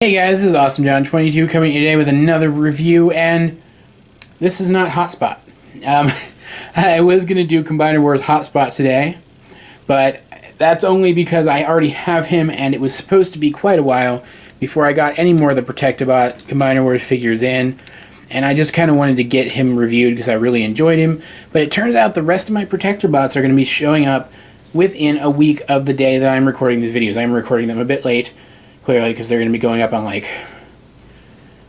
Hey guys, this is Awesome John 22 coming today with another review, and this is not Hotspot. I was going to do Combiner Wars Hotspot today, but that's only because I already have him, and it was supposed to be quite a while before I got any more of the Protectobot Combiner Wars figures in, and I just kind of wanted to get him reviewed because I really enjoyed him. But it turns out the rest of my Protectobots are going to be showing up within a week of the day that I'm recording these videos. I'm recording them a bit late, clearly, because they're going to be going up on like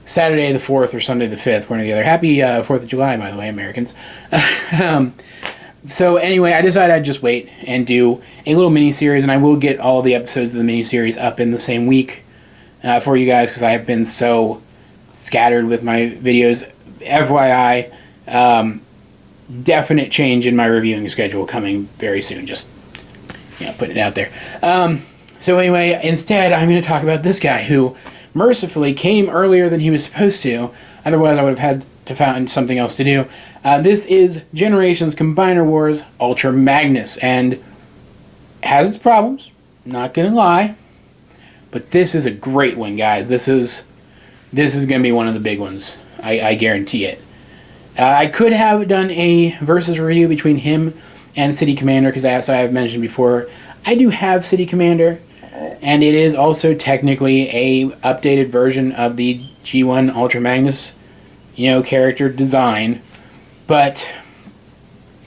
Saturday the 4th or Sunday the 5th, one or the other. Happy 4th of July, by the way, Americans. So anyway, I decided I'd just wait and do a little mini-series, and I will get all the episodes of the mini-series up in the same week for you guys, because I have been so scattered with my videos. FYI, definite change in my reviewing schedule coming very soon. Just, putting it out there. So anyway, instead, I'm going to talk about this guy who mercifully came earlier than he was supposed to. Otherwise, I would have had to find something else to do. This is Generations Combiner Wars Ultra Magnus, and has its problems, not going to lie. But this is a great one, guys. This is going to be one of the big ones. I guarantee it. I could have done a versus review between him and City Commander, because as I have mentioned before, I do have City Commander, and it is also technically a updated version of the G1 Ultra Magnus, character design. But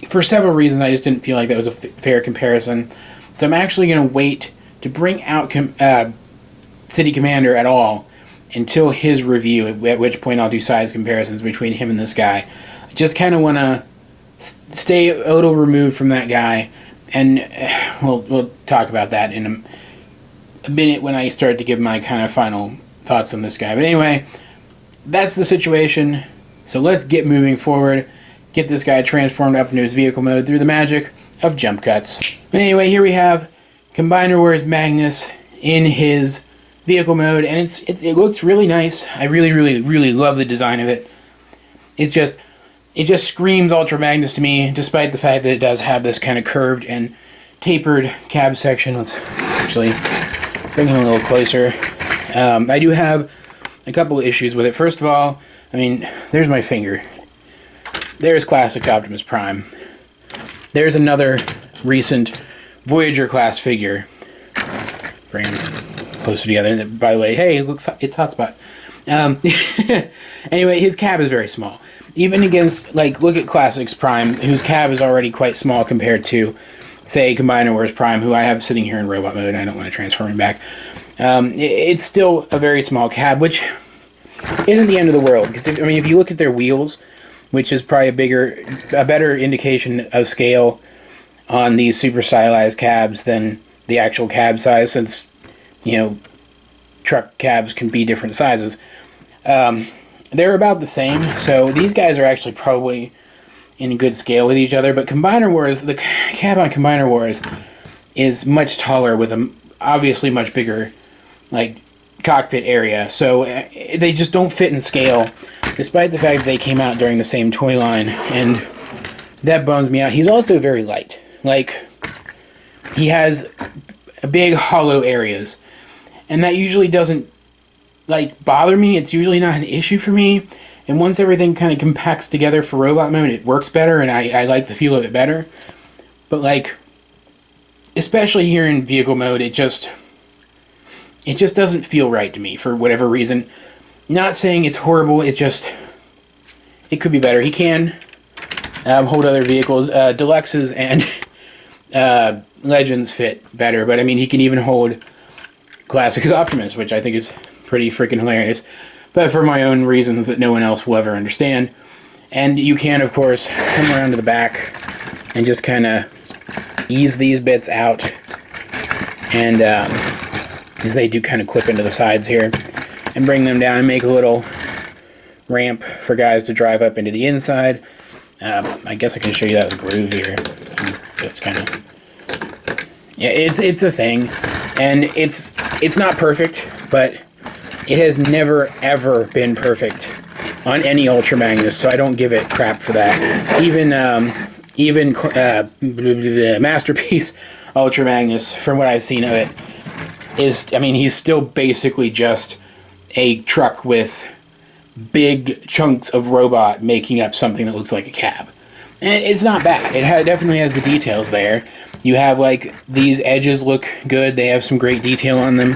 for several reasons, I just didn't feel like that was a fair comparison. So I'm actually going to wait to bring out City Commander at all until his review, at which point I'll do size comparisons between him and this guy. I just kind of want to stay a little removed from that guy, and we'll talk about that in a minute when I start to give my kind of final thoughts on this guy. But anyway, that's the situation. So let's get moving forward, get this guy transformed up into his vehicle mode through the magic of jump cuts. But anyway, here we have Combiner Wars Magnus in his vehicle mode, and it looks really nice. I really love the design of it. It just screams Ultra Magnus to me, despite the fact that it does have this kind of curved and tapered cab section. Let's actually bring him a little closer. I do have a couple of issues with it. First of all, there's my finger. There's classic Optimus Prime. There's another recent Voyager class figure. Bring him closer together. By the way, hey, it's Hotspot. Anyway, his cab is very small. Even against, look at Classics Prime, whose cab is already quite small compared to, say, Combiner Wars Prime, who I have sitting here in robot mode, and I don't want to transform him back. It's still a very small cab, which isn't the end of the world. Because if you look at their wheels, which is probably a better indication of scale on these super stylized cabs than the actual cab size, since, truck cabs can be different sizes. They're about the same, so these guys are actually probably in good scale with each other. But Combiner Wars, the cab on Combiner Wars is much taller with a obviously much bigger cockpit area, so they just don't fit in scale, despite the fact that they came out during the same toy line, and that bums me out. He's also very light. He has big hollow areas, and that usually doesn't bother me. It's usually not an issue for me, and once everything kind of compacts together for robot mode, it works better, and I like the feel of it better. But especially here in vehicle mode, it just doesn't feel right to me for whatever reason. Not saying it's horrible, it could be better. He can hold other vehicles. Deluxes and Legends fit better, but he can even hold Classic Optimus, which I think is pretty freaking hilarious, but for my own reasons that no one else will ever understand. And you can, of course, come around to the back and just kind of ease these bits out, and because they do kind of clip into the sides here, and bring them down and make a little ramp for guys to drive up into the inside. I guess I can show you that with groove here. Just kind of, yeah, it's a thing, and it's not perfect, but it has never, ever been perfect on any Ultra Magnus, so I don't give it crap for that. Even Masterpiece Ultra Magnus, from what I've seen of it, is, he's still basically just a truck with big chunks of robot making up something that looks like a cab. And it's not bad. It definitely has the details there. You have, like, these edges look good. They have some great detail on them.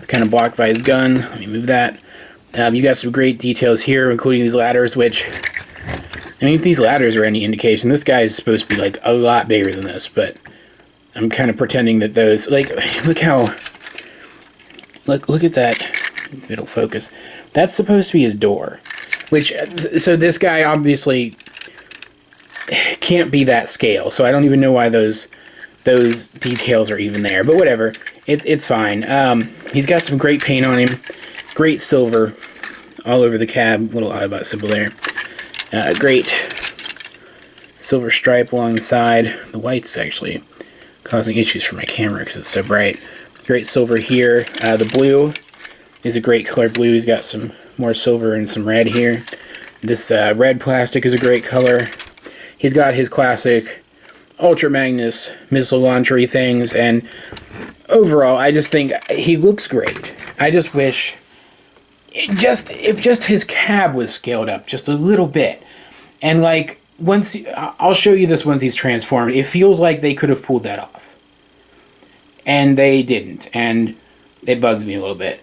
Kind of blocked by his gun. Let me move that. You got some great details here, including these ladders, which, I mean, if these ladders are any indication, this guy is supposed to be, like, a lot bigger than this, but I'm kind of pretending that those, like, look how, look at that, if it'll focus. That's supposed to be his door, which, so this guy obviously can't be that scale, so I don't even know why those details are even there, but whatever, it's fine. He's got some great paint on him, great silver all over the cab, little Autobot symbol there, great silver stripe along the side. The white's actually causing issues for my camera because it's so bright. Great silver here. The blue is a great color blue. He's got some more silver and some red here. This red plastic is a great color. He's got his classic Ultra Magnus missile launchery things, and overall, I just think he looks great. I just wish if just his cab was scaled up just a little bit, and like I'll show you this once he's transformed. It feels like they could have pulled that off, and they didn't, and it bugs me a little bit.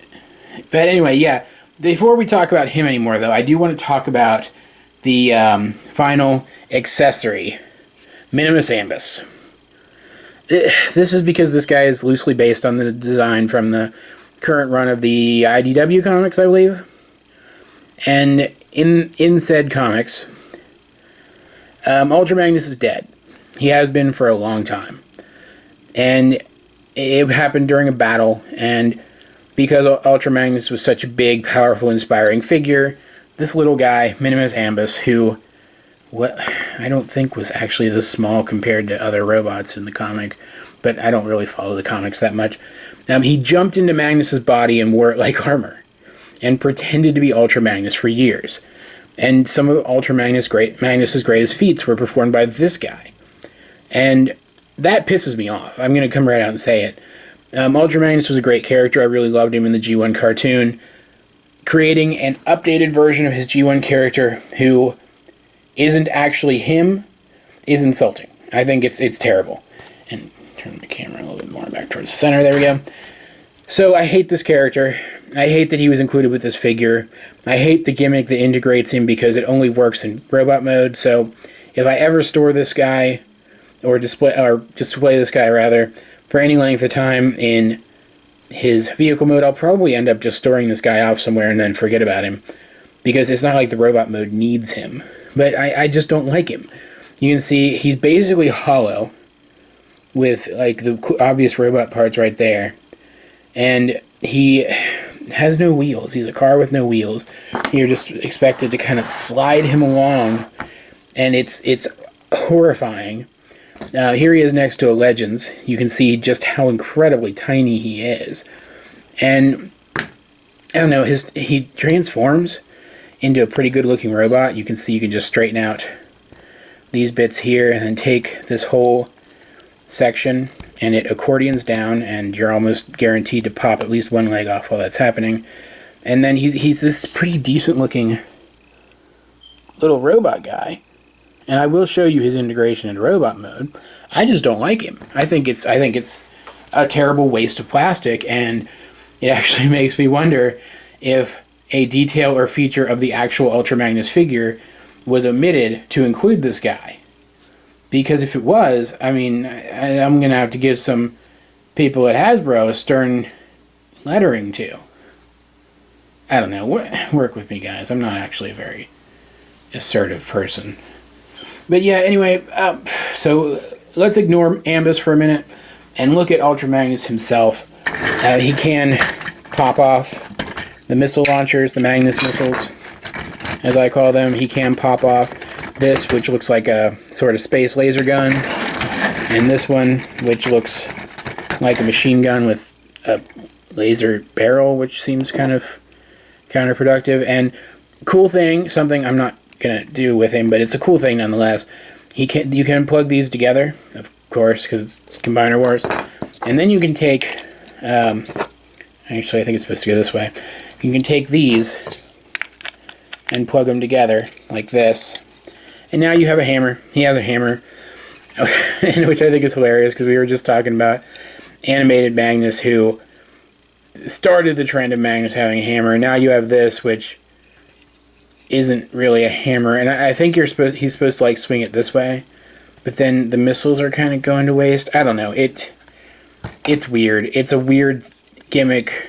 But anyway, yeah. Before we talk about him anymore, though, I do want to talk about the final accessory, Minimus Ambus. This is because this guy is loosely based on the design from the current run of the IDW comics, I believe. And in said comics, Ultra Magnus is dead. He has been for a long time. And it happened during a battle, and because Ultra Magnus was such a big, powerful, inspiring figure, this little guy, Minimus Ambus, who I don't think was actually this small compared to other robots in the comic, but I don't really follow the comics that much. He jumped into Magnus's body and wore it like armor, and pretended to be Ultra Magnus for years. And some of Ultra Magnus's greatest feats were performed by this guy. And that pisses me off. I'm going to come right out and say it. Ultra Magnus was a great character. I really loved him in the G1 cartoon. Creating an updated version of his G1 character who isn't actually him is insulting. I think it's terrible. And turn the camera a little bit more back towards the center. There we go. So I hate this character. I hate that he was included with this figure. I hate the gimmick that integrates him because it only works in robot mode. So if I ever store this guy or display this guy rather for any length of time in his vehicle mode, I'll probably end up just storing this guy off somewhere and then forget about him, because it's not like the robot mode needs him. But I just don't like him. You can see he's basically hollow with like the obvious robot parts right there, and he has no wheels. He's a car with no wheels. You're just expected to kind of slide him along, and it's horrifying. Here he is next to a Legends. You can see just how incredibly tiny he is. And I don't know, he transforms into a pretty good looking robot. You can see you can just straighten out these bits here and then take this whole section and it accordions down, and you're almost guaranteed to pop at least one leg off while that's happening. And then he's this pretty decent looking little robot guy. And I will show you his integration into robot mode. I just don't like him. I think it's a terrible waste of plastic, and it actually makes me wonder if a detail or feature of the actual Ultra Magnus figure was omitted to include this guy. Because if it was, I mean, I'm going to have to give some people at Hasbro a stern lettering to. I don't know. Work with me, guys. I'm not actually a very assertive person. But yeah, anyway, so let's ignore Ambus for a minute and look at Ultra Magnus himself. He can pop off the missile launchers, the Magnus missiles, as I call them. He can pop off this, which looks like a sort of space laser gun, and this one, which looks like a machine gun with a laser barrel, which seems kind of counterproductive. And cool thing, something I'm not gonna do with him, but it's a cool thing nonetheless. You can plug these together, of course, because it's Combiner Wars, and then you can take. Actually, I think it's supposed to go this way. you can take these and plug them together like this. And now you have a hammer. He has a hammer, which I think is hilarious because we were just talking about animated Magnus, who started the trend of Magnus having a hammer. And now you have this, which isn't really a hammer. And I think he's supposed to like swing it this way, but then the missiles are kind of going to waste. I don't know. It's weird. It's a weird gimmick.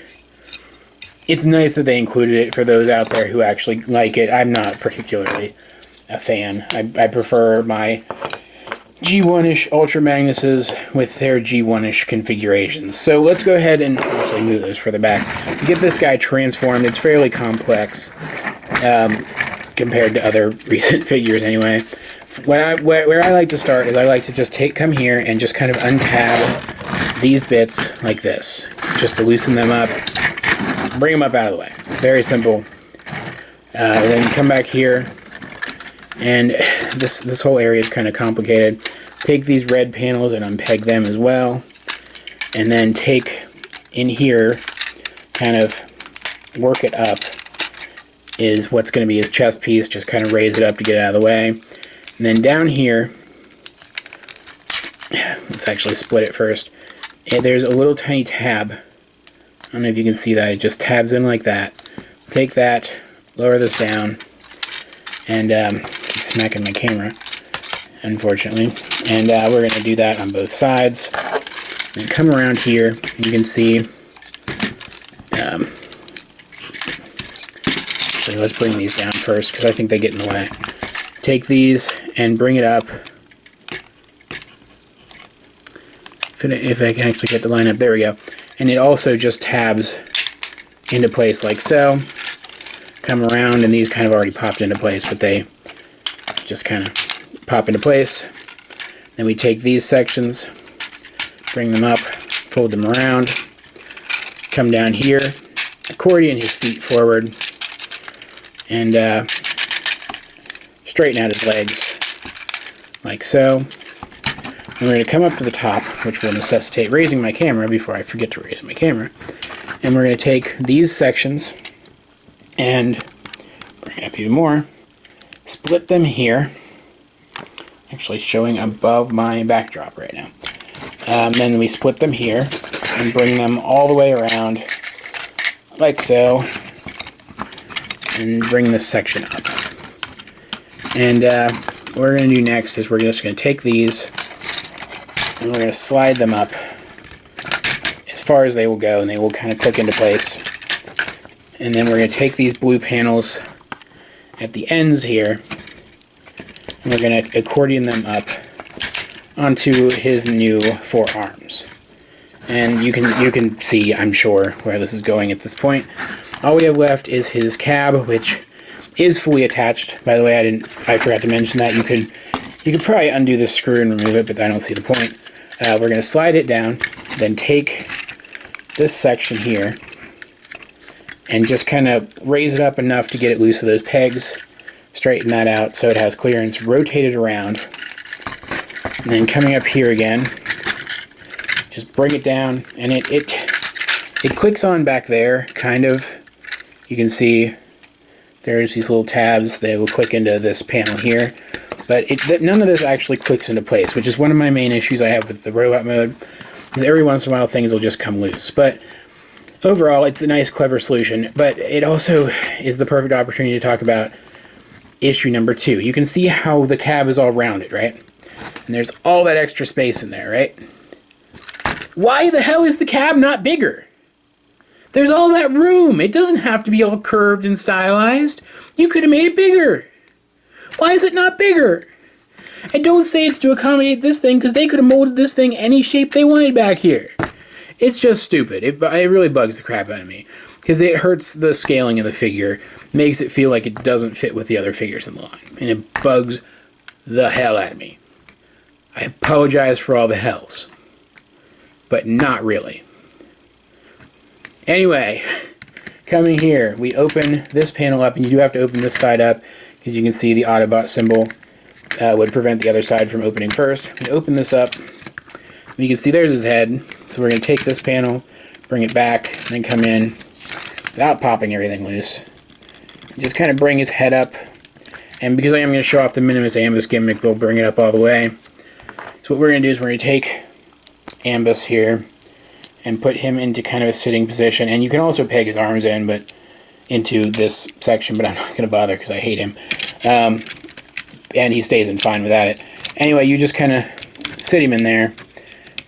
It's nice that they included it for those out there who actually like it. I'm not particularly a fan. I prefer my G1-ish Ultra Magnuses with their G1-ish configurations. So let's go ahead and actually move those further back. To get this guy transformed, it's fairly complex compared to other recent figures anyway. Where I like to start is I like to just come here and just kind of untab these bits like this, just to loosen them up, bring them up out of the way. Very simple. Then come back here, and this whole area is kind of complicated. Take these red panels and unpeg them as well, and then take in here, kind of work it up, is what's going to be his chest piece. Just kind of raise it up to get it out of the way. And then down here, let's actually split it first. There's a little tiny tab. I don't know if you can see that. It just tabs in like that. Take that, lower this down, and keep smacking my camera, unfortunately. And we're going to do that on both sides. And come around here, and you can see. Actually, let's bring these down first because I think they get in the way. Take these and bring it up. If I can actually get the line up, there we go. And it also just tabs into place like so. Come around, and these kind of already popped into place, but they just kind of pop into place. Then we take these sections, bring them up, fold them around, come down here, accordion his feet forward, and straighten out his legs like so. And we're going to come up to the top, which will necessitate raising my camera before I forget to raise my camera. And we're going to take these sections and bring it up even more, split them here, actually showing above my backdrop right now. Then we split them here and bring them all the way around like so, and bring this section up. And what we're going to do next is we're just going to take these and we're going to slide them up as far as they will go, and they will kind of click into place. And then we're going to take these blue panels at the ends here, and we're going to accordion them up onto his new forearms. And you can see, I'm sure, where this is going at this point. All we have left is his cab, which is fully attached. By the way, I forgot to mention that. You could probably undo this screw and remove it, but I don't see the point. We're going to slide it down, then take this section here and just kind of raise it up enough to get it loose of those pegs, straighten that out so it has clearance, rotate it around, and then coming up here again, just bring it down, and it clicks on back there, kind of. You can see there's these little tabs. They will click into this panel here. But none of this actually clicks into place, which is one of my main issues I have with the robot mode. Every once in a while, things will just come loose. But overall, it's a nice, clever solution. But it also is the perfect opportunity to talk about issue number 2. You can see how the cab is all rounded, right? And there's all that extra space in there, right? Why the hell is the cab not bigger? There's all that room. It doesn't have to be all curved and stylized. You could have made it bigger. Why is it not bigger? And don't say it's to accommodate this thing, because they could have molded this thing any shape they wanted back here. It's just stupid. It really bugs the crap out of me, because it hurts the scaling of the figure, makes it feel like it doesn't fit with the other figures in the line, and it bugs the hell out of me. I apologize for all the hells, but not really. Anyway, coming here, we open this panel up, and you do have to open this side up, because you can see the Autobot symbol would prevent the other side from opening first. We open this up, and you can see there's his head. So we're going to take this panel, bring it back, and then come in, without popping everything loose. Just kind of bring his head up. And because I am going to show off the Minimus Ambus gimmick, we'll bring it up all the way. So what we're going to do is we're going to take Ambus here and put him into kind of a sitting position. And you can also peg his arms in, but into this section, but I'm not going to bother because I hate him. And he stays in fine without it. Anyway, you just kind of sit him in there,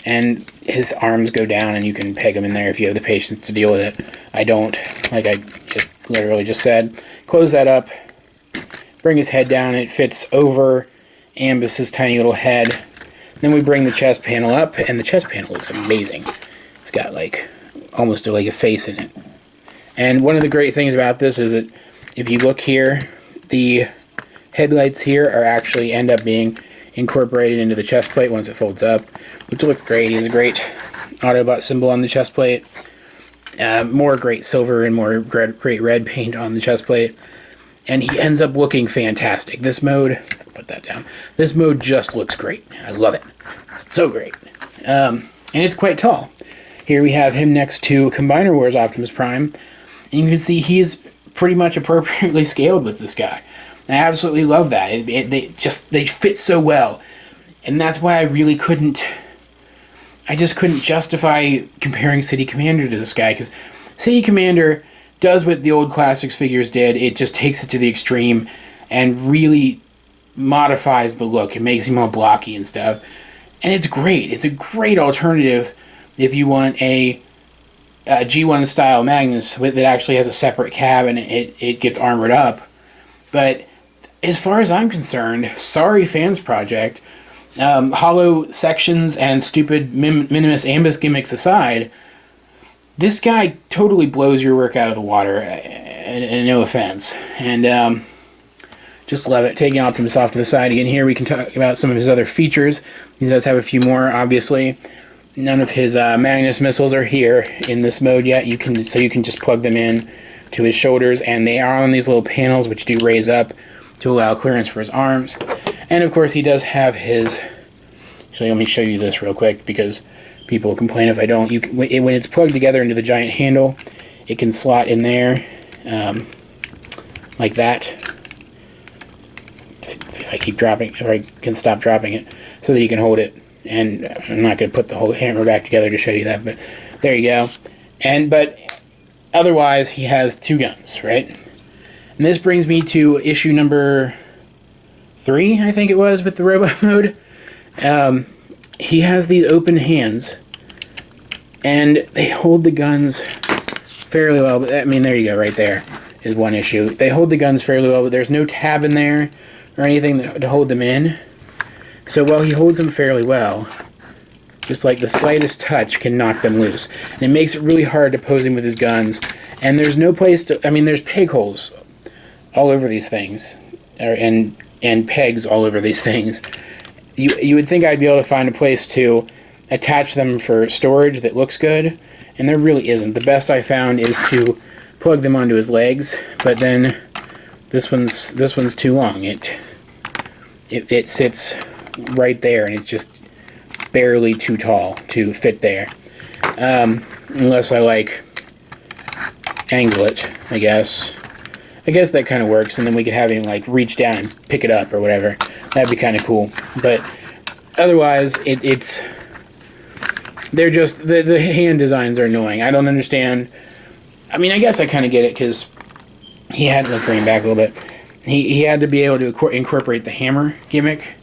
and his arms go down, and you can peg him in there if you have the patience to deal with it. I don't, like I just literally just said. Close that up, bring his head down, it fits over Ambus's tiny little head. Then we bring the chest panel up, and the chest panel looks amazing. It's got like almost like a face in it. And one of the great things about this is that if you look here, the headlights here are actually end up being incorporated into the chest plate once it folds up, which looks great. He has a great Autobot symbol on the chest plate. More great silver and more great red paint on the chest plate. And he ends up looking fantastic. This mode, put that down, this mode just looks great. I love it. It's so great. And it's quite tall. Here we have him next to Combiner Wars Optimus Prime. And you can see he is pretty much appropriately scaled with this guy. I absolutely love that. They fit so well. And that's why I just couldn't justify comparing City Commander to this guy, because City Commander does what the old Classics figures did. It just takes it to the extreme and really modifies the look. It makes him all blocky and stuff. And it's great. It's a great alternative if you want a G1 style Magnus that actually has a separate cab and it gets armored up. But as far as I'm concerned, sorry Fans Project, hollow sections and stupid Minimus Ambus gimmicks aside, this guy totally blows your work out of the water, and no offense. And just love it. Taking Optimus off to the side again, here we can talk about some of his other features. He does have a few more, obviously. None of his Magnus missiles are here in this mode yet. So you can just plug them in to his shoulders, and they are on these little panels which do raise up to allow clearance for his arms. And of course he does have his, actually let me show you this real quick because people complain if I don't. When it's plugged together into the giant handle, it can slot in there like that. If I keep dropping, or I can stop dropping it, so that you can hold it. And I'm not going to put the whole hammer back together to show you that, but there you go. But otherwise, he has two guns, right? And this brings me to issue number 3, I think it was, with the robot mode. He has these open hands, and they hold the guns fairly well. But I mean, there you go, right there is one issue. They hold the guns fairly well, but there's no tab in there or anything to hold them in. So while he holds them fairly well, just like the slightest touch can knock them loose. And it makes it really hard to pose him with his guns. And there's no place to, I mean, there's peg holes all over these things, and pegs all over these things. You would think I'd be able to find a place to attach them for storage that looks good, and there really isn't. The best I found is to plug them onto his legs, but then this one's too long. It sits right there, and it's just barely too tall to fit there. Unless I like angle it, I guess. I guess that kind of works, and then we could have him like reach down and pick it up or whatever. That'd be kind of cool. But otherwise, they're just, the hand designs are annoying. I don't understand. I mean, I guess I kind of get it, because he had to bring him back a little bit. He had to be able to incorporate the hammer gimmick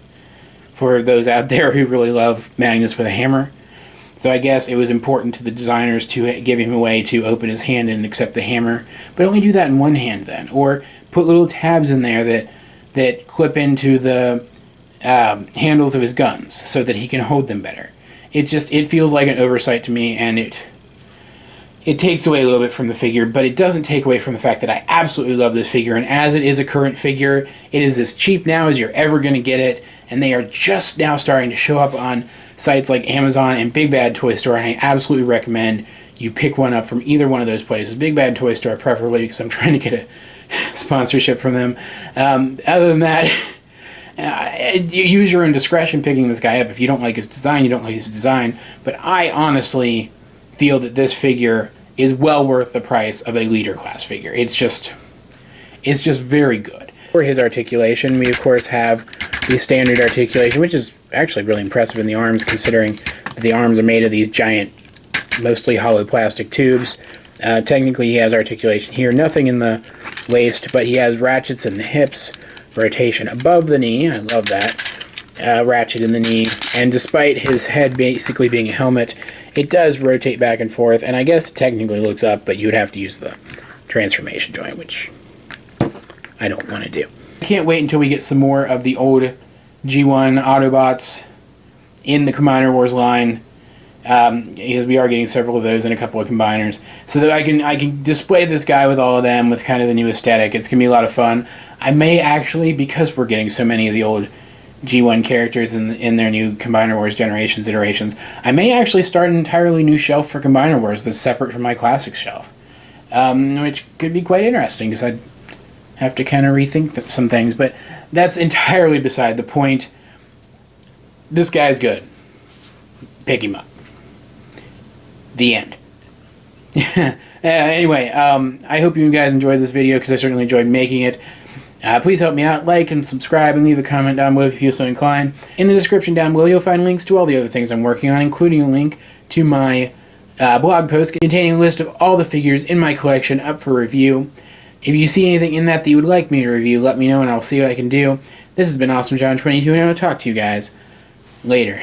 for those out there who really love Magnus with a hammer. So I guess it was important to the designers to give him a way to open his hand and accept the hammer, but only do that in one hand then. Or put little tabs in there that clip into the handles of his guns so that he can hold them better. It feels like an oversight to me, and it takes away a little bit from the figure, but it doesn't take away from the fact that I absolutely love this figure, and as it is a current figure, it is as cheap now as you're ever going to get it, and they are just now starting to show up on sites like Amazon and Big Bad Toy Store, and I absolutely recommend you pick one up from either one of those places. Big Bad Toy Store preferably, because I'm trying to get a sponsorship from them. Other than that, you use your own discretion picking this guy up. If you don't like his design, you don't like his design, but I honestly feel that this figure is well worth the price of a leader class figure. It's just very good. For his articulation, we of course have the standard articulation, which is actually really impressive in the arms, considering that the arms are made of these giant, mostly hollow plastic tubes. Technically, he has articulation here, nothing in the waist, but he has ratchets in the hips, rotation above the knee, I love that, ratchet in the knee, and despite his head basically being a helmet, it does rotate back and forth, and I guess technically looks up, but you would have to use the transformation joint, which I don't want to do. I can't wait until we get some more of the old G1 Autobots in the Combiner Wars line, because we are getting several of those and a couple of combiners, so that I can display this guy with all of them with kind of the new aesthetic. It's going to be a lot of fun. I may actually, because we're getting so many of the old G1 characters in their new Combiner Wars Generations iterations, I may actually start an entirely new shelf for Combiner Wars that's separate from my Classics shelf, which could be quite interesting, because I'd have to kind of rethink some things, but that's entirely beside the point. This guy's good. Pick him up. The end. Anyway, I hope you guys enjoyed this video, because I certainly enjoyed making it. Please help me out, like and subscribe, and leave a comment down below if you feel so inclined. In the description down below, you'll find links to all the other things I'm working on, including a link to my blog post containing a list of all the figures in my collection up for review. If you see anything in that you would like me to review, let me know and I'll see what I can do. This has been Awesome John 22, and I'll talk to you guys later.